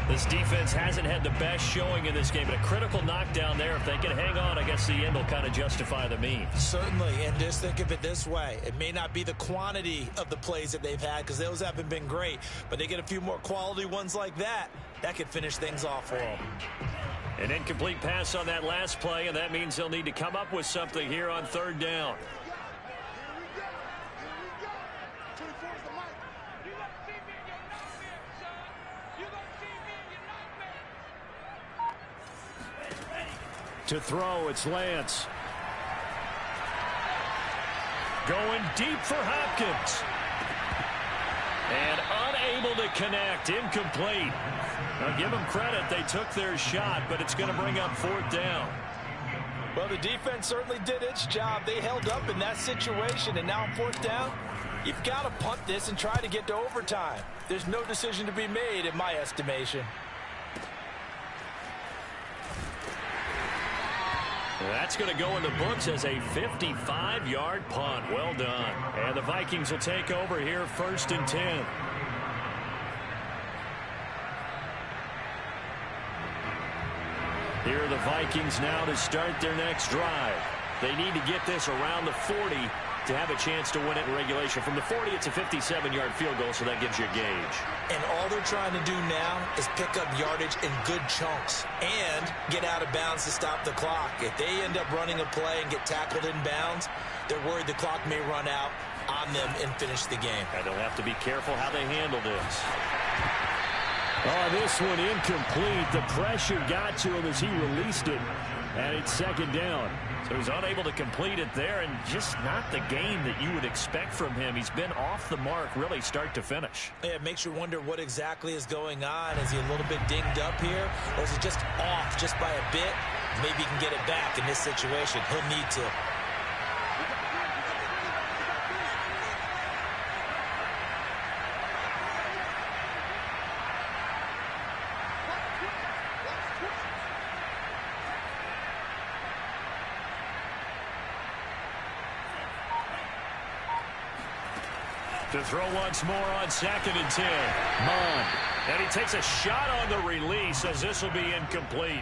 This defense hasn't had the best showing in this game, but a critical knockdown there. If they can hang on, I guess the end will kind of justify the means. Certainly, and just think of it this way. It may not be the quantity of the plays that they've had, because those haven't been great, but they get a few more quality ones like that. That could finish things off for them. An incomplete pass on that last play, and that means they'll need to come up with something here on 3rd down. To throw, it's Lance. Going deep for Hopkins. And unable to connect. Incomplete. Now, give them credit. They took their shot, but it's going to bring up 4th down. Well, the defense certainly did its job. They held up in that situation, and now on 4th down, you've got to punt this and try to get to overtime. There's no decision to be made, in my estimation. That's going to go in the books as a 55-yard punt. Well done. And the Vikings will take over here 1st and 10. Here are the Vikings now to start their next drive. They need to get this around the 40 to have a chance to win it in regulation. From the 40, it's a 57-yard field goal, so that gives you a gauge. And all they're trying to do now is pick up yardage in good chunks and get out of bounds to stop the clock. If they end up running a play and get tackled in bounds, they're worried the clock may run out on them and finish the game. And they'll have to be careful how they handle this. Oh, this one incomplete. The pressure got to him as he released it. And it's 2nd down. So he's unable to complete it there, and just not the game that you would expect from him. He's been off the mark really start to finish. Yeah, it makes you wonder what exactly is going on. Is he a little bit dinged up here, or is he just off just by a bit? Maybe he can get it back in this situation. He'll need to. To throw once more on 2nd and 10. Mond. And he takes a shot on the release as this will be incomplete.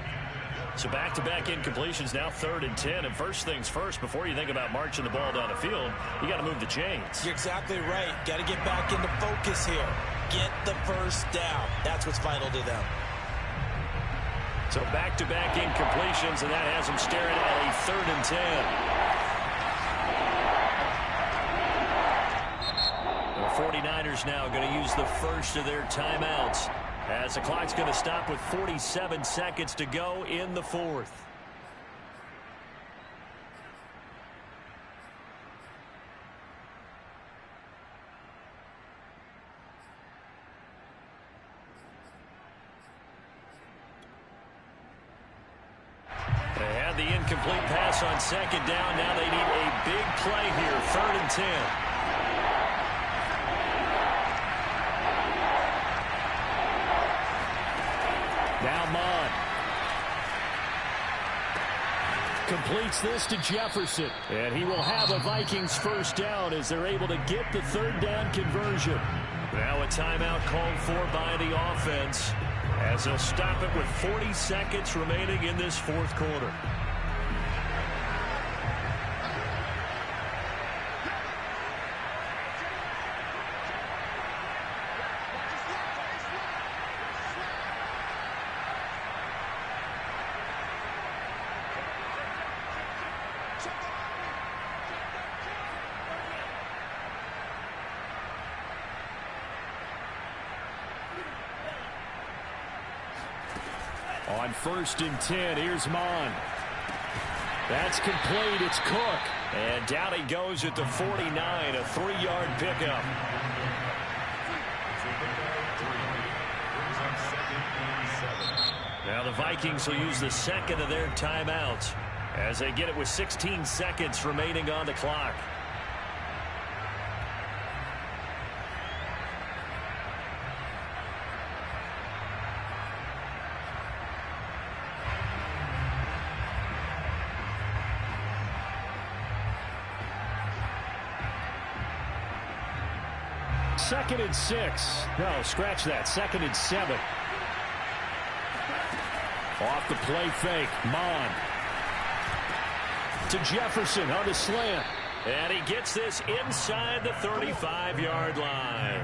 So back-to-back incompletions, now 3rd and 10. And first things first, before you think about marching the ball down the field, you got to move the chains. You're exactly right. Got to get back into focus here. Get the first down. That's what's vital to them. So back-to-back incompletions, and that has them staring at a 3rd and 10. The 49ers now going to use the first of their timeouts as the clock's going to stop with 47 seconds to go in the 4th. They had the incomplete pass on 2nd down. Now they need a big play here, 3rd and 10. Now Mond completes this to Jefferson. And he will have a Vikings first down as they're able to get the 3rd down conversion. Now a timeout called for by the offense as they'll stop it with 40 seconds remaining in this 4th quarter. On 1st and 10, here's Mond. That's complete. It's Cook. And down he goes at the 49, a 3-yard pickup. Now the Vikings will use the 2nd of their timeouts as they get it with 16 seconds remaining on the clock. Second and 6. No, scratch that. 2nd and 7. Off the play fake. Mond. To Jefferson on the slant. And he gets this inside the 35-yard line.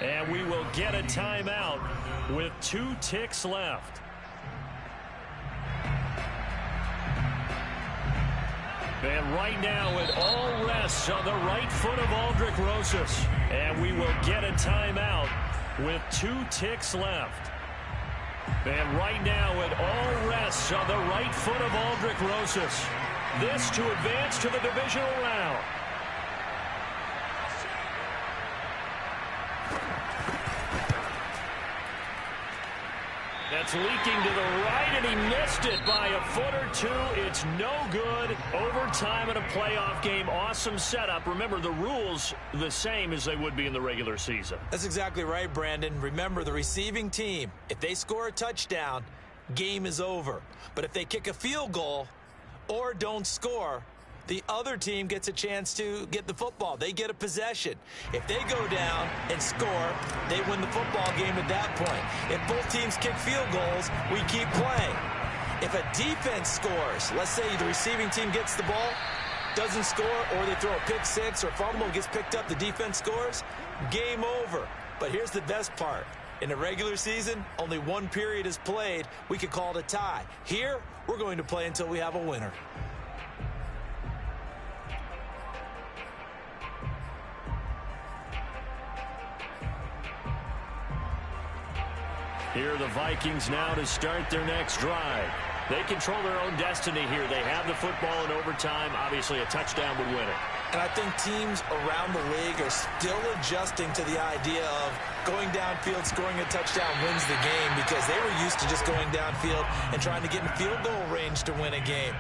And we will get a timeout with 2 ticks left. And right now it all rests on the right foot of Aldrick Rosas. And we will get a timeout with 2 ticks left. And right now it all rests on the right foot of Aldrick Rosas. This to advance to the divisional round. That's leaking to the right, and he missed it by a foot or 2. It's no good. Overtime in a playoff game. Awesome setup. Remember, the rules the same as they would be in the regular season. That's exactly right, Brandon. Remember, the receiving team, if they score a touchdown, game is over. But if they kick a field goal or don't score, the other team gets a chance to get the football. They get a possession. If they go down and score, they win the football game at that point. If both teams kick field goals, we keep playing. If a defense scores, let's say the receiving team gets the ball, doesn't score, or they throw a pick six or fumble, gets picked up, the defense scores, game over. But here's the best part. In the regular season, only 1 period is played. We could call it a tie. Here, we're going to play until we have a winner. Here are the Vikings now to start their next drive. They control their own destiny here. They have the football in overtime. Obviously, a touchdown would win it. And I think teams around the league are still adjusting to the idea of going downfield, scoring a touchdown wins the game, because they were used to just going downfield and trying to get in field goal range to win a game.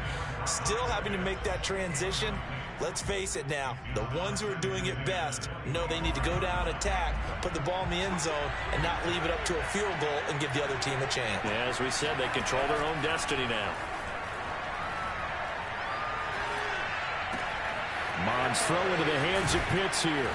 Still having to make that transition. Let's face it now, the ones who are doing it best know they need to go down, attack, put the ball in the end zone, and not leave it up to a field goal and give the other team a chance. Yeah, as we said, they control their own destiny now. Mond's throw into the hands of Pitts here.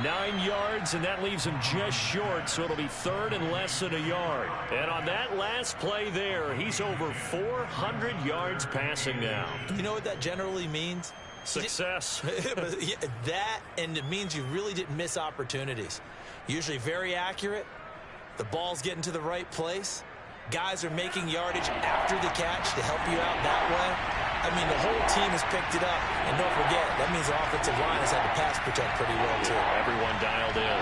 9 yards, and that leaves him just short, so it'll be third and less than a yard. And on that last play there, he's over 400 yards passing now. You know what that generally means? Success. That, and it means you really didn't miss opportunities. Usually very accurate. The ball's getting to the right place. Guys are making yardage after the catch to help you out that way. I mean, the whole team has picked it up. And don't forget, that means the offensive line has had to pass protect pretty well, too. Everyone dialed in.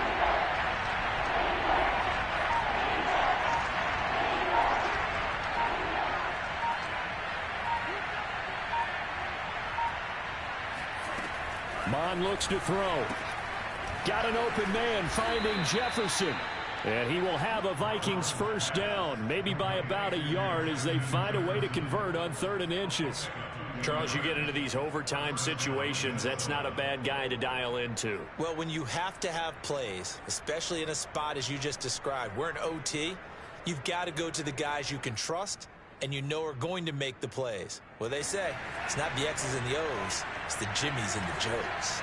Mond looks to throw. Got an open man finding Jefferson. And he will have a Vikings first down, maybe by about a yard, as they find a way to convert on 3rd and inches. Charles, you get into these overtime situations, that's not a bad guy to dial into. Well, when you have to have plays, especially in a spot as you just described, we're in OT, you've got to go to the guys you can trust and you know are going to make the plays. Well, they say, it's not the X's and the O's, it's the Jimmies and the Joes.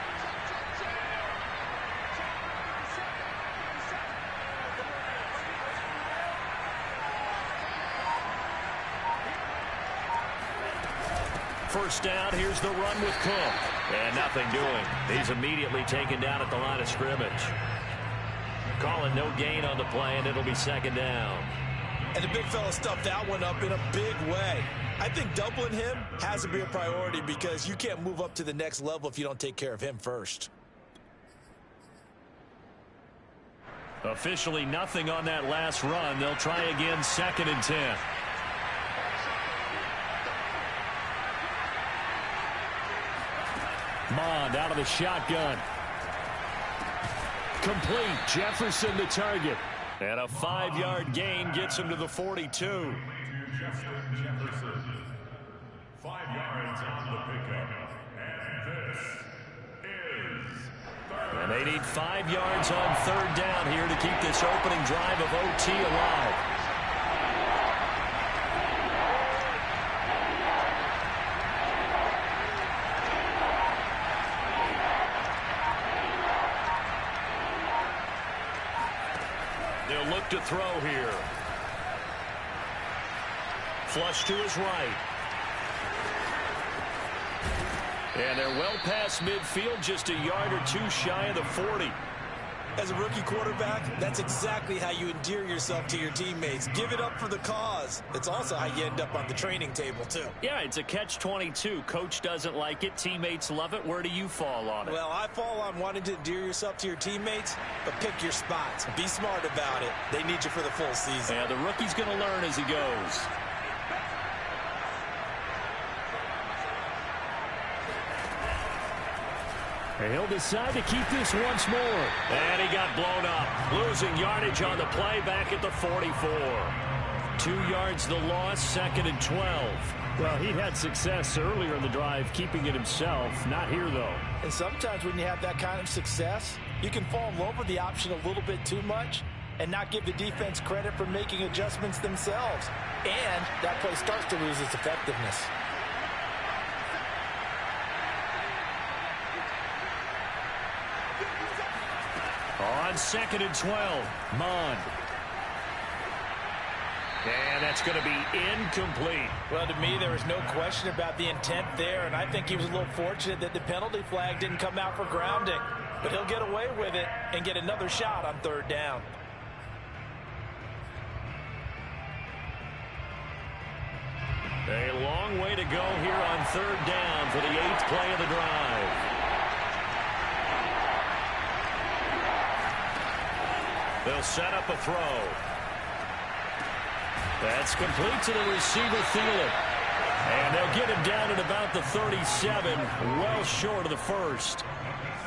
First down, here's the run with Cook. And nothing doing. He's immediately taken down at the line of scrimmage. Calling no gain on the play, and it'll be 2nd down. And the big fella stuffed that one up in a big way. I think doubling him has to be a priority, because you can't move up to the next level if you don't take care of him first. Officially nothing on that last run. They'll try again, 2nd and 10. Mond out of the shotgun. Complete. Jefferson the target. And a 5-yard gain gets him to the 42. Jefferson. 5 yards on the pickup. And this is third. And they need 5 yards on 3rd down here to keep this opening drive of OT alive. They'll look to throw here. Flush to his right. And they're well past midfield, just a yard or two shy of the 40. As a rookie quarterback, that's exactly how you endear yourself to your teammates. Give it up for the cause. It's also how you end up on the training table, too. Yeah, it's a catch-22. Coach doesn't like it. Teammates love it. Where do you fall on it? Well, I fall on wanting to endear yourself to your teammates, but pick your spots. Be smart about it. They need you for the full season. Yeah, the rookie's going to learn as he goes. And he'll decide to keep this once more. And he got blown up. Losing yardage on the play back at the 44. 2 yards the loss, 2nd and 12. Well, he had success earlier in the drive keeping it himself. Not here, though. And sometimes when you have that kind of success, you can fall in love with the option a little bit too much and not give the defense credit for making adjustments themselves. And that play starts to lose its effectiveness. On 2nd and 12, Mond. And that's going to be incomplete. Well, to me, there was no question about the intent there, and I think he was a little fortunate that the penalty flag didn't come out for grounding. But he'll get away with it and get another shot on 3rd down. A long way to go here on 3rd down for the 8th play of the drive. They'll set up a throw. That's complete to the receiver, Thielen. And they'll get him down at about the 37, well short of the first.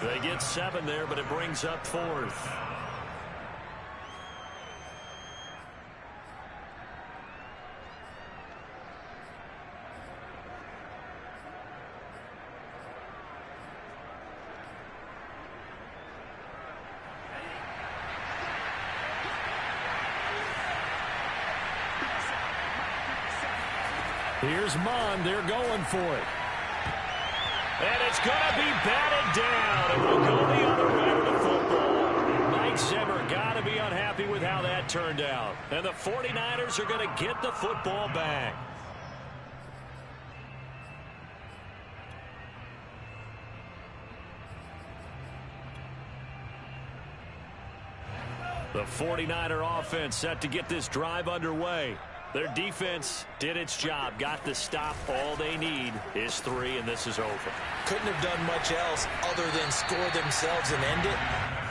They get 7 there, but it brings up 4th. Here's Mond. They're going for it. And it's going to be batted down. And we'll go the other way with the football. Mike Zimmer got to be unhappy with how that turned out. And the 49ers are going to get the football back. The 49er offense set to get this drive underway. Their defense did its job, got the stop. All they need is 3, and this is over. Couldn't have done much else other than score themselves and end it.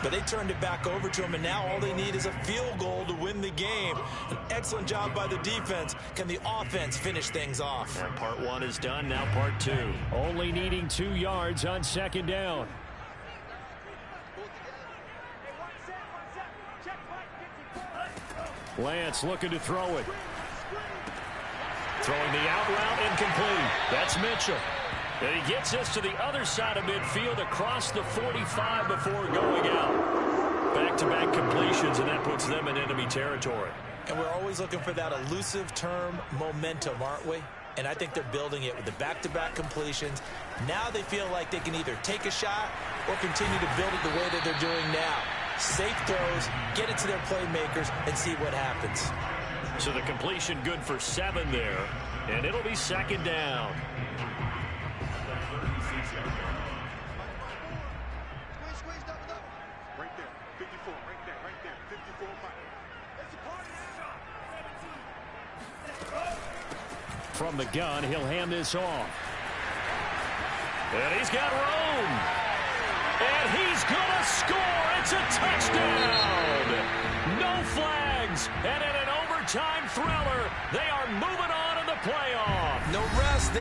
But they turned it back over to them, and now all they need is a field goal to win the game. An excellent job by the defense. Can the offense finish things off? And part 1 is done, now part 2. Only needing 2 yards on 2nd down. Lance looking to throw it. Throwing the out route, incomplete. That's Mitchell. And he gets us to the other side of midfield across the 45 before going out. Back-to-back completions, and that puts them in enemy territory. And we're always looking for that elusive term, momentum, aren't we? And I think they're building it with the back-to-back completions. Now they feel like they can either take a shot or continue to build it the way that they're doing now. Safe throws, get it to their playmakers, and see what happens. So the completion good for 7 there, and it'll be 2nd down. Right there, 54, right there, 54. From the gun, he'll hand this off. And he's got room. And he's going to score. It's a touchdown. No flags. And in an overtime thriller, they are moving on in the playoff. No rest.